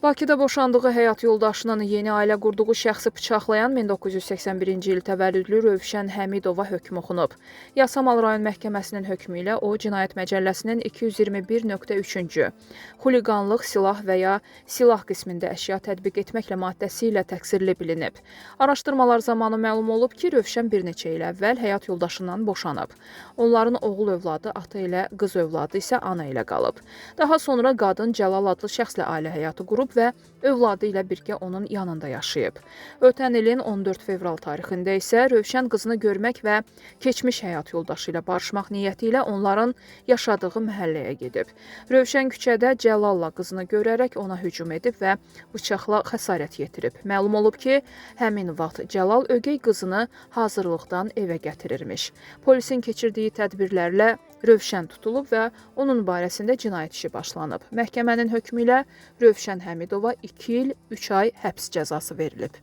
Bakıda boşandığı həyat yoldaşının yeni ailə qurduğu şəxsi bıçaqlayan 1981-ci il təvəllüdlü Rövşən Həmidova hökm oxunub. Yasamal rayon məhkəməsinin hökmü ilə o, Cinayət Məcəlləsinin 221.3-cü xuliqanlıq, silah və ya silah qismində əşya tətbiq etməklə maddəsi ilə təqsirli bilinib. Araşdırmalar zamanı məlum olub ki, Rövşən bir neçə il əvvəl həyat yoldaşından boşanıb. Onların oğul övladı ata ilə, qız övladı isə ana ilə qalıb. Daha sonra qadın Cəlal adlı şəxslə ailə həyatı qurub və övladı ilə birgə onun yanında yaşayıb. Ötən ilin 14 fevral tarixində isə Rövşən qızını görmək və keçmiş həyat yoldaşı ilə barışmaq niyyəti ilə onların yaşadığı məhəlləyə gedib. Rövşən küçədə Cəlalla qızını görərək ona hücum edib və bıçaqla xəsarət yetirib. Məlum olub ki, həmin vaxt Cəlal ögey qızını hazırlıqdan evə gətirirmiş. Polisin keçirdiyi tədbirlərlə Rövşən tutulub və onun barəsində cinayət işi başlanıb. Məhkəmənin hökmü ilə Rövşən Həmidova 2 il 3 ay həbs cəzası verilib.